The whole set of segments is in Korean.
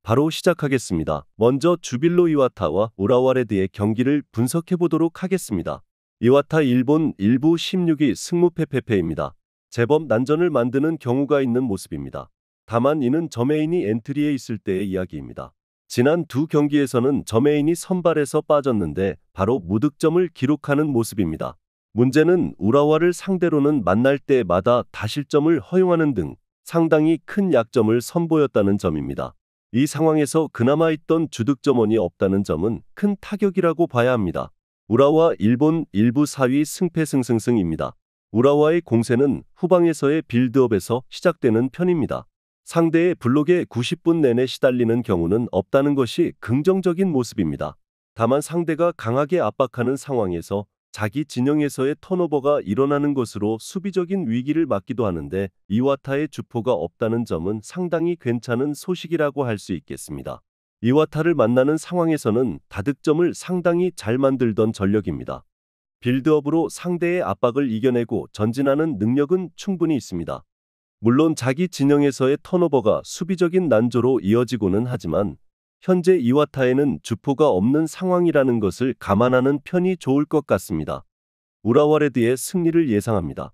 바로 시작하겠습니다. 먼저 주빌로 이와타와 우라와 레드의 경기를 분석해 보도록 하겠습니다. 이와타 일본 1부 16위 승무페페페입니다. 제법 난전을 만드는 경우가 있는 모습입니다. 다만 이는 저메인이 엔트리에 있을 때의 이야기입니다. 지난 두 경기에서는 저메인이 선발에서 빠졌는데 바로 무득점을 기록하는 모습입니다. 문제는 우라와를 상대로는 만날 때마다 다실점을 허용하는 등 상당히 큰 약점을 선보였다는 점입니다. 이 상황에서 그나마 있던 주득점원이 없다는 점은 큰 타격이라고 봐야 합니다. 우라와 일본 1부 4위 승패승승승입니다. 우라와의 공세는 후방에서의 빌드업에서 시작되는 편입니다. 상대의 블록에 90분 내내 시달리는 경우는 없다는 것이 긍정적인 모습입니다. 다만 상대가 강하게 압박하는 상황에서 자기 진영에서의 턴오버가 일어나는 것으로 수비적인 위기를 맞기도 하는데 이와타의 주포가 없다는 점은 상당히 괜찮은 소식이라고 할 수 있겠습니다. 이와타를 만나는 상황에서는 다득점을 상당히 잘 만들던 전력입니다. 빌드업으로 상대의 압박을 이겨내고 전진하는 능력은 충분히 있습니다. 물론 자기 진영에서의 턴오버가 수비적인 난조로 이어지고는 하지만 현재 이와타에는 주포가 없는 상황이라는 것을 감안하는 편이 좋을 것 같습니다. 우라와 레드의 승리를 예상합니다.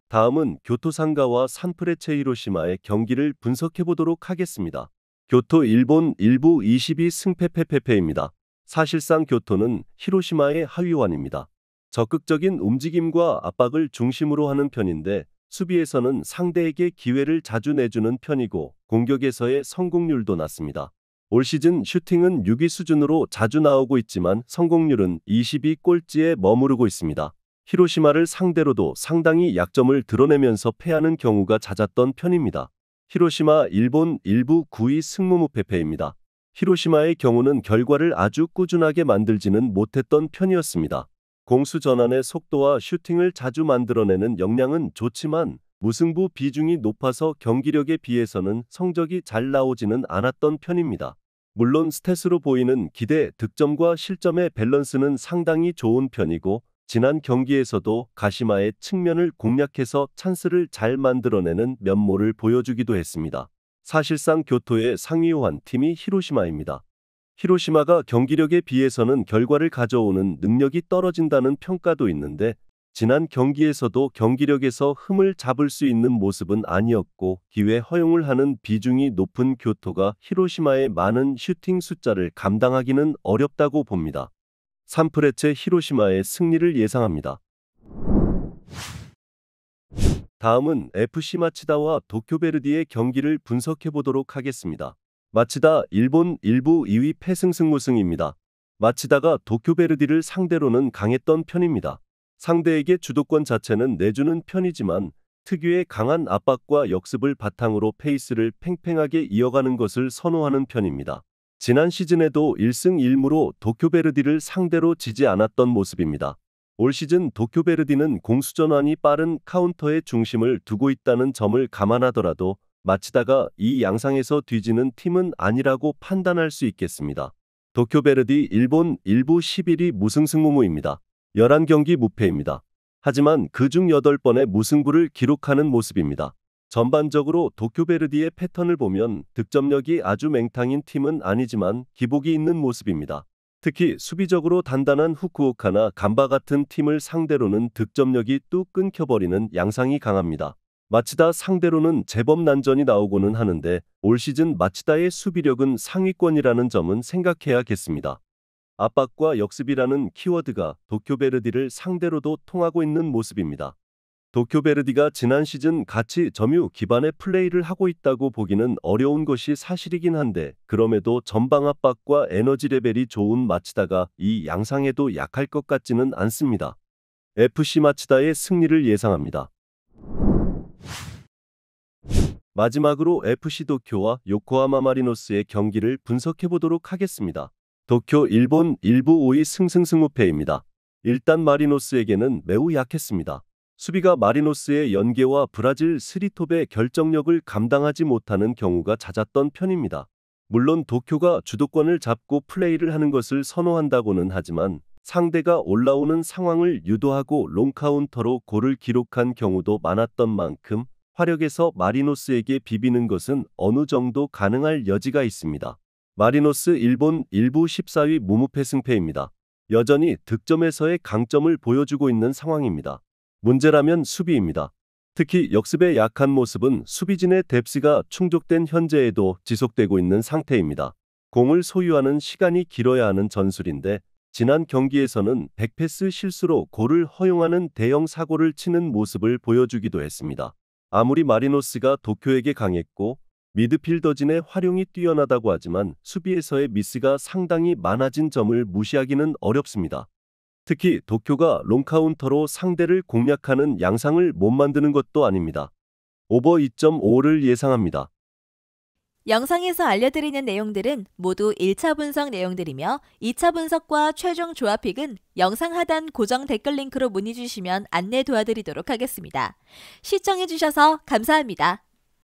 다음은 교토 상가와 산프레체 히로시마의 경기를 분석해 보도록 하겠습니다. 교토 일본 1부 22 승패페페페입니다. 사실상 교토는 히로시마의 하위원입니다. 적극적인 움직임과 압박을 중심으로 하는 편인데 수비에서는 상대에게 기회를 자주 내주는 편이고 공격에서의 성공률도 낮습니다. 올 시즌 슈팅은 6위 수준으로 자주 나오고 있지만 성공률은 22골찌에 머무르고 있습니다. 히로시마를 상대로도 상당히 약점을 드러내면서 패하는 경우가 잦았던 편입니다. 히로시마 일본 1부 9위 승무무페페입니다. 히로시마의 경우는 결과를 아주 꾸준하게 만들지는 못했던 편이었습니다. 공수 전환의 속도와 슈팅을 자주 만들어내는 역량은 좋지만 무승부 비중이 높아서 경기력에 비해서는 성적이 잘 나오지는 않았던 편입니다. 물론 스탯으로 보이는 기대, 득점과 실점의 밸런스는 상당히 좋은 편이고 지난 경기에서도 가시마의 측면을 공략해서 찬스를 잘 만들어내는 면모를 보여주기도 했습니다. 사실상 교토의 상위호환 팀이 히로시마입니다. 히로시마가 경기력에 비해서는 결과를 가져오는 능력이 떨어진다는 평가도 있는데 지난 경기에서도 경기력에서 흠을 잡을 수 있는 모습은 아니었고 기회 허용을 하는 비중이 높은 교토가 히로시마의 많은 슈팅 숫자를 감당하기는 어렵다고 봅니다. 산프레체 히로시마의 승리를 예상합니다. 다음은 FC 마치다와 도쿄베르디의 경기를 분석해 보도록 하겠습니다. 마치다 일본 1부 2위 패승승무승입니다. 마치다가 도쿄베르디를 상대로는 강했던 편입니다. 상대에게 주도권 자체는 내주는 편이지만 특유의 강한 압박과 역습을 바탕으로 페이스를 팽팽하게 이어가는 것을 선호하는 편입니다. 지난 시즌에도 1승 1무로 도쿄베르디를 상대로 지지 않았던 모습입니다. 올 시즌 도쿄베르디는 공수전환이 빠른 카운터에 중심을 두고 있다는 점을 감안하더라도 마치다가 이 양상에서 뒤지는 팀은 아니라고 판단할 수 있겠습니다. 도쿄베르디 일본 1부 11위 무승승무무입니다. 11경기 무패입니다. 하지만 그중 8번의 무승부를 기록하는 모습입니다. 전반적으로 도쿄베르디의 패턴을 보면 득점력이 아주 맹탕인 팀은 아니지만 기복이 있는 모습입니다. 특히 수비적으로 단단한 후쿠오카나 간바 같은 팀을 상대로는 득점력이 뚝 끊겨버리는 양상이 강합니다. 마치다 상대로는 제법 난전이 나오고는 하는데 올 시즌 마치다의 수비력은 상위권이라는 점은 생각해야겠습니다. 압박과 역습이라는 키워드가 도쿄베르디를 상대로도 통하고 있는 모습입니다. 도쿄베르디가 지난 시즌 같이 점유 기반의 플레이를 하고 있다고 보기는 어려운 것이 사실이긴 한데 그럼에도 전방 압박과 에너지 레벨이 좋은 마치다가 이 양상에도 약할 것 같지는 않습니다. FC 마치다의 승리를 예상합니다. 마지막으로 FC 도쿄와 요코하마 마리노스의 경기를 분석해 보도록 하겠습니다. 도쿄 일본 1부 5위 승승승무패입니다. 일단 마리노스에게는 매우 약했습니다. 수비가 마리노스의 연계와 브라질 3톱의 결정력을 감당하지 못하는 경우가 잦았던 편입니다. 물론 도쿄가 주도권을 잡고 플레이를 하는 것을 선호한다고는 하지만 상대가 올라오는 상황을 유도하고 롱카운터로 골을 기록한 경우도 많았던 만큼 화력에서 마리노스에게 비비는 것은 어느 정도 가능할 여지가 있습니다. 마리노스 일본 일부 14위 무무패 승패입니다. 여전히 득점에서의 강점을 보여주고 있는 상황입니다. 문제라면 수비입니다. 특히 역습의 약한 모습은 수비진의 뎁스가 충족된 현재에도 지속되고 있는 상태입니다. 공을 소유하는 시간이 길어야 하는 전술인데 지난 경기에서는 백패스 실수로 골을 허용하는 대형 사고를 치는 모습을 보여주기도 했습니다. 아무리 마리노스가 도쿄에게 강했고 미드필더진의 활용이 뛰어나다고 하지만 수비에서의 미스가 상당히 많아진 점을 무시하기는 어렵습니다. 특히 도쿄가 롱카운터로 상대를 공략하는 양상을 못 만드는 것도 아닙니다. 오버 2.5를 예상합니다. 영상에서 알려드리는 내용들은 모두 1차 분석 내용들이며 2차 분석과 최종 조합픽은 영상 하단 고정 댓글 링크로 문의 주시면 안내 도와드리도록 하겠습니다. 시청해주셔서 감사합니다.